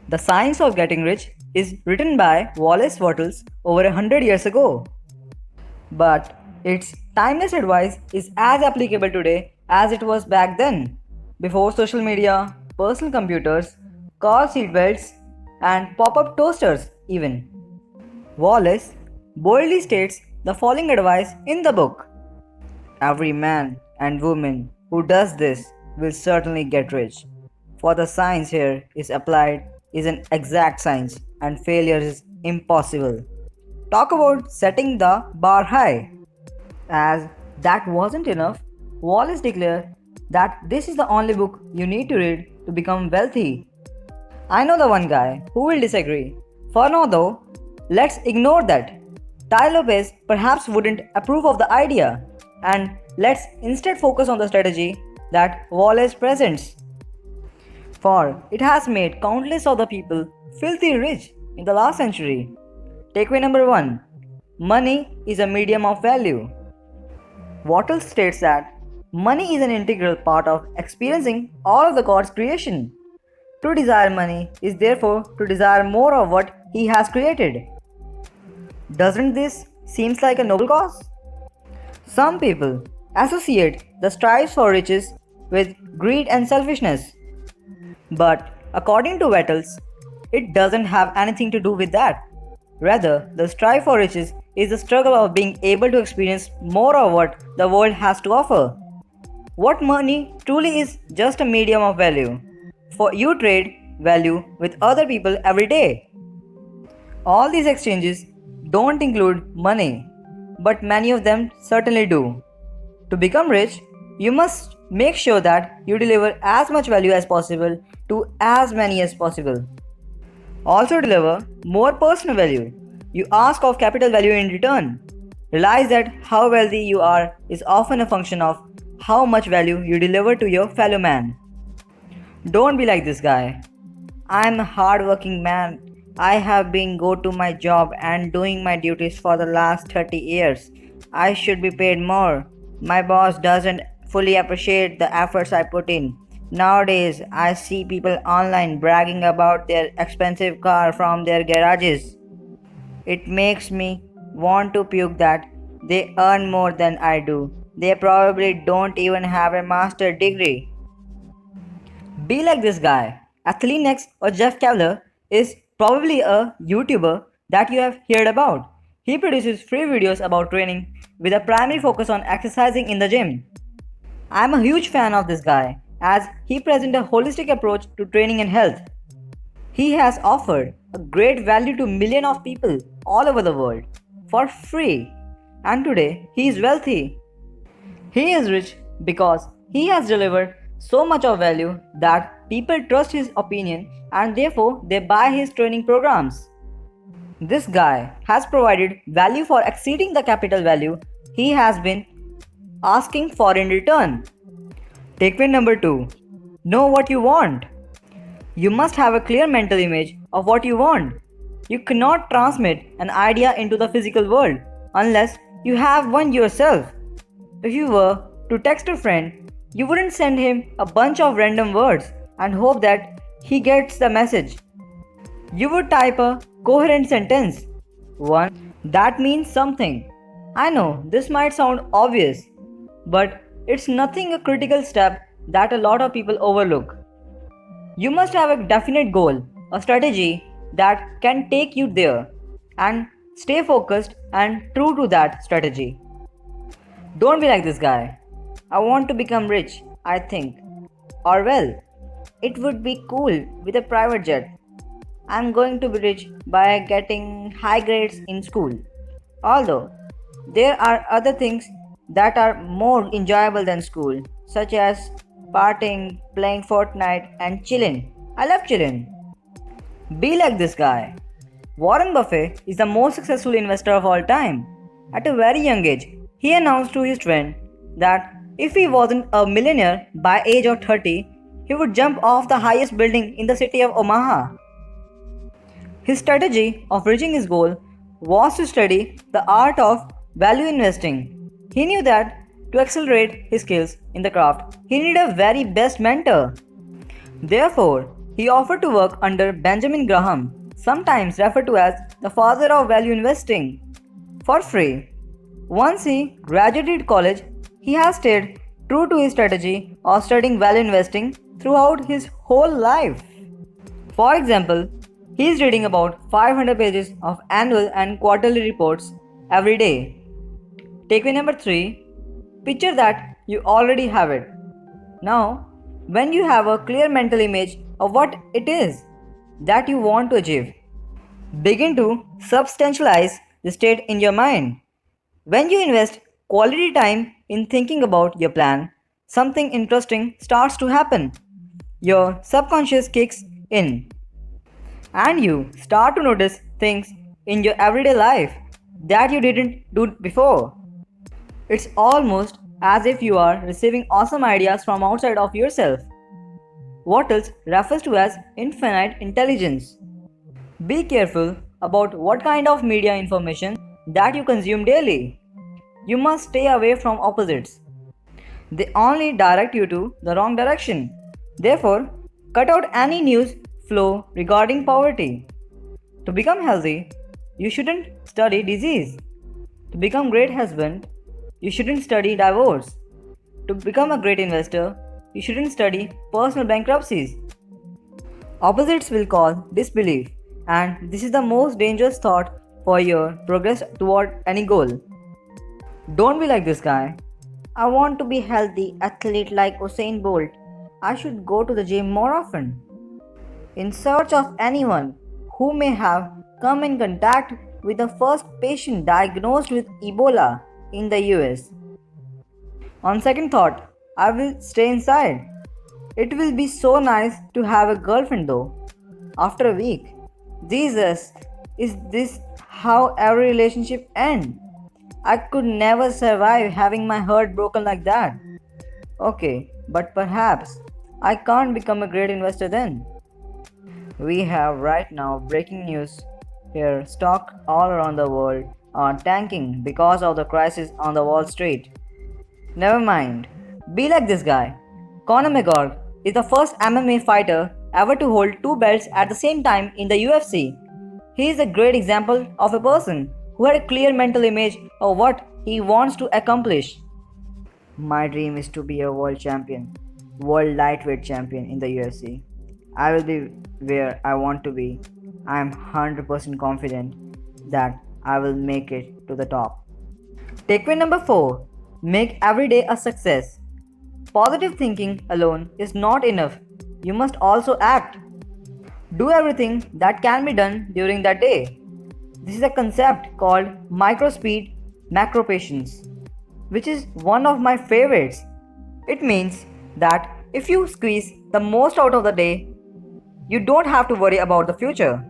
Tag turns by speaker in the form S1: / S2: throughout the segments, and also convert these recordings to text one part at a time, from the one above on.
S1: The Science of Getting Rich is written by Wallace Wattles over 100 years ago. But its timeless advice is as applicable today as it was back then, before social media, personal computers, car seatbelts, and pop up toasters, even. Wallace boldly states the following advice in the book: every man and woman who does this will certainly get rich. For the science here is applied is an exact science and failure is impossible. Talk about setting the bar high. As that wasn't enough, Wallace declared that this is the only book you need to read to become wealthy. I know the one guy who will disagree. For now, though, let's ignore that. Tai Lopez perhaps wouldn't approve of the idea, and let's instead focus on the strategy that Wallace presents. For it has made countless other people filthy rich in the last century. Takeaway number 1: money is a medium of value. Wattles states that money is an integral part of experiencing all of the God's creation. To desire money is therefore to desire more of what He has created. Doesn't this seems like a noble cause? Some people associate the strive for riches with greed and selfishness. But according to Wattles, it doesn't have anything to do with that. Rather, the strive for riches is the struggle of being able to experience more of what the world has to offer. What money truly is just a medium of value. For you trade value with other people every day. All these exchanges don't include money, but many of them certainly do. To become rich, you must make sure that you deliver as much value as possible to as many as possible. Also deliver more personal value. You ask of capital value in return. Realize that how wealthy you are is often a function of how much value you deliver to your fellow man. Don't be like this guy. I'm a hardworking man. I have been go to my job and doing my duties for the last 30 years. I should be paid more. My boss doesn't fully appreciate the efforts I put in. Nowadays, I see people online bragging about their expensive car from their garages. It makes me want to puke that they earn more than I do. They probably don't even have a master degree. Be like this guy. Athlean or Jeff Cavler is probably a YouTuber that you have heard about. He produces free videos about training with a primary focus on exercising in the gym. I'm a huge fan of this guy as he presents a holistic approach to training and health. He has offered a great value to millions of people all over the world for free, and today he is wealthy. He is rich because he has delivered so much of value that people trust his opinion and therefore they buy his training programs. This guy has provided value for exceeding the capital value he has been asking for in return. Takeaway number 2: know what you want. You must have a clear mental image of what you want. You cannot transmit an idea into the physical world unless you have one yourself. If you were to text a friend, you wouldn't send him a bunch of random words and hope that he gets the message. You would type a coherent sentence, one that means something. I know this might sound obvious, but it's nothing a critical step that a lot of people overlook. You must have a definite goal, a strategy that can take you there, and stay focused and true to that strategy. Don't be like this guy. I want to become rich, I think. Or well, it would be cool with a private jet. I'm going to be rich by getting high grades in school. Although, there are other things that are more enjoyable than school, such as partying, playing Fortnite, and chilling. I love chilling. Be like this guy. Warren Buffett is the most successful investor of all time. At a very young age, he announced to his friend that if he wasn't a millionaire by age of 30, he would jump off the highest building in the city of Omaha. His strategy of reaching his goal was to study the art of value investing. He knew that to accelerate his skills in the craft, he needed a very best mentor. Therefore, He offered to work under Benjamin Graham, sometimes referred to as the father of value investing, for free. Once he graduated college, he has stayed true to his strategy of studying value investing throughout his whole life. For example, he is reading about 500 pages of annual and quarterly reports every day. Takeaway number 3. Picture that you already have it. Now, when you have a clear mental image of what it is that you want to achieve, begin to substantialize the state in your mind. When you invest quality time in thinking about your plan, something interesting starts to happen. Your subconscious kicks in, and you start to notice things in your everyday life that you didn't do before. It's almost as if you are receiving awesome ideas from outside of yourself. Wattles refers to as infinite intelligence. Be careful about what kind of media information that you consume daily. You must stay away from opposites. They only direct you to the wrong direction. Therefore, cut out any news flow regarding poverty. To become healthy, you shouldn't study disease. To become great husband, you shouldn't study divorce. To become a great investor, you shouldn't study personal bankruptcies. Opposites will cause disbelief, and this is the most dangerous thought for your progress toward any goal. Don't be like this guy. I want to be healthy athlete like Usain Bolt. I should go to the gym more often. In search of anyone who may have come in contact with the first patient diagnosed with Ebola in the US. On second thought, I will stay inside. It will be so nice to have a girlfriend though. After a week. Jesus, is this how every relationship ends? I could never survive having my heart broken like that. Okay, but perhaps I can't become a great investor then. We have right now breaking news here. Stock all around the world are tanking because of the crisis on the Wall Street. Never mind. Be like this guy. Conor McGregor is the first MMA fighter ever to hold two belts at the same time in the UFC. He is a great example of a person who had a clear mental image of what he wants to accomplish. My dream is to be a world champion, world lightweight champion in the UFC. I will be where I want to be. I am 100% confident that I will make it to the top. Takeaway number 4. Make every day a success. Positive thinking alone is not enough. You must also act. Do everything that can be done during that day. This is a concept called micro speed, macro patience, which is one of my favorites. It means that if you squeeze the most out of the day, you don't have to worry about the future.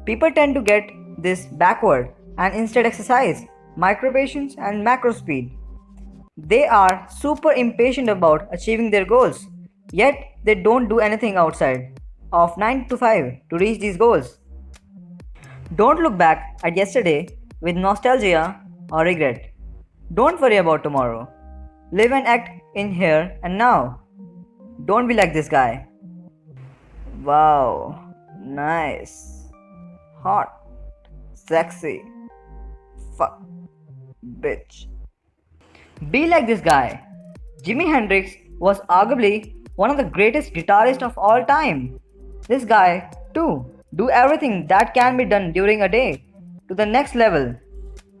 S1: People tend to get this backward and instead exercise micro patience and macro speed. They are super impatient about achieving their goals, yet they don't do anything outside of 9 to 5 to reach these goals. Don't look back at yesterday with nostalgia or regret. Don't worry about tomorrow. Live and act in here and now. Don't be like this guy. Wow, nice, hot, sexy, fuck, bitch. Be like this guy. Jimi Hendrix was arguably one of the greatest guitarists of all time. This guy, too, do everything that can be done during a day to the next level.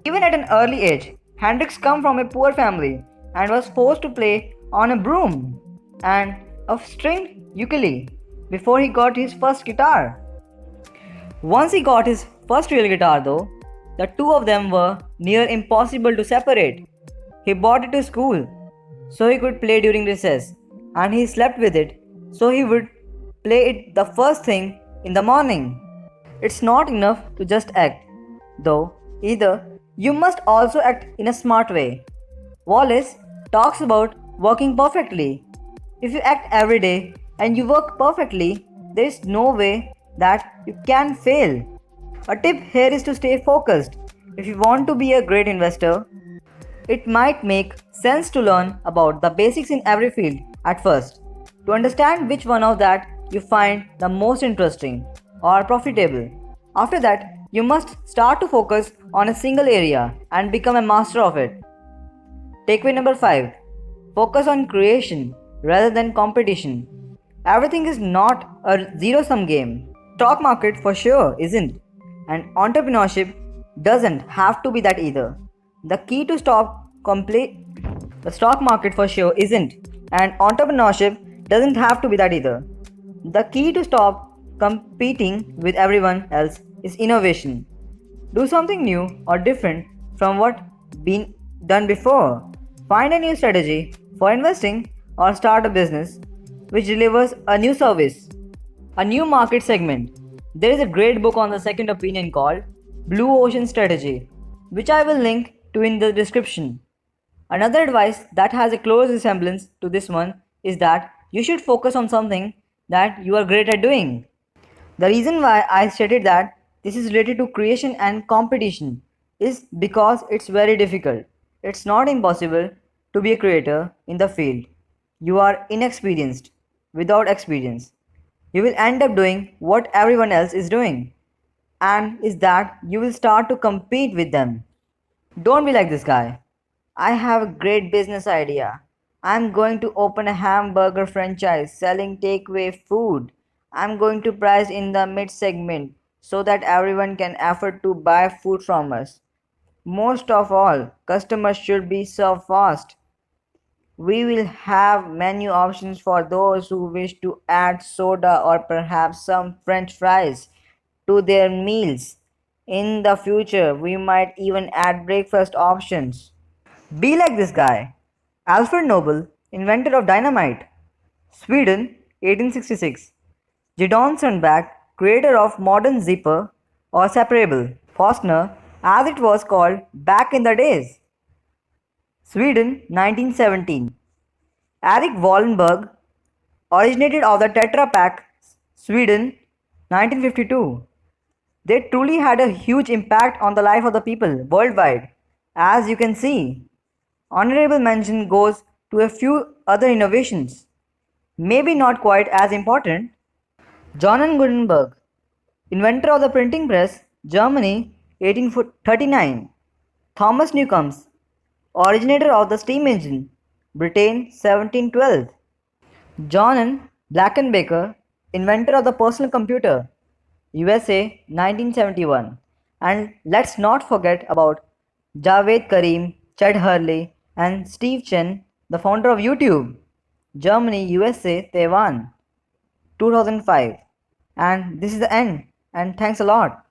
S1: Even at an early age, Hendrix come from a poor family and was forced to play on a broom and a stringed ukulele before he got his first guitar. Once he got his first real guitar though, the two of them were near impossible to separate. He brought it to school so he could play during recess, and he slept with it so he would play it the first thing in the morning. It's not enough to just act, though, either. You must also act in a smart way. Wallace talks about working perfectly. If you act every day and you work perfectly, there is no way that you can fail. A tip here is to stay focused. If you want to be a great investor, it might make sense to learn about the basics in every field at first to understand which one of that you find the most interesting or profitable. After that, you must start to focus on a single area and become a master of it. Takeaway number 5. Focus on creation rather than competition. Everything is not a zero sum game. Stock market for sure isn't. And entrepreneurship doesn't have to be that either. The key to stop complete the stock market for sure isn't. And entrepreneurship doesn't have to be that either. The key to stop competing with everyone else is innovation. Do something new or different from what been done before. Find a new strategy for investing or start a business which delivers a new service, a new market segment. There is a great book on the second opinion called Blue Ocean Strategy, which I will link to in the description. Another advice that has a close resemblance to this one is that you should focus on something that you are great at doing. The reason why I stated that this is related to creation and competition is because it's very difficult. It's not impossible to be a creator in the field. You are inexperienced without experience. You will end up doing what everyone else is doing, and is that you will start to compete with them. Don't be like this guy. I have a great business idea. I'm going to open a hamburger franchise selling takeaway food. I'm going to price in the mid segment so that everyone can afford to buy food from us. Most of all, customers should be served fast. We will have menu options for those who wish to add soda or perhaps some french fries to their meals. In the future, we might even add breakfast options. Be like this guy. Alfred Nobel, inventor of dynamite. Sweden, 1866. Gideon Sundback, creator of modern zipper or separable. Fastener, as it was called back in the days. Sweden, 1917. Eric Wallenberg, originated of the Tetra Pak, Sweden, 1952. They truly had a huge impact on the life of the people worldwide, as you can see. Honorable mention goes to a few other innovations, maybe not quite as important. Johann Gutenberg, inventor of the printing press, Germany, 1839. Thomas Newcombs, originator of the steam engine, Britain, 1712. John Blackenbaker, inventor of the personal computer, USA, 1971. And let's not forget about Javed Karim, Chad Hurley, and Steve Chen, the founder of YouTube, Germany, USA, Taiwan, 2005. And this is the end. And thanks a lot.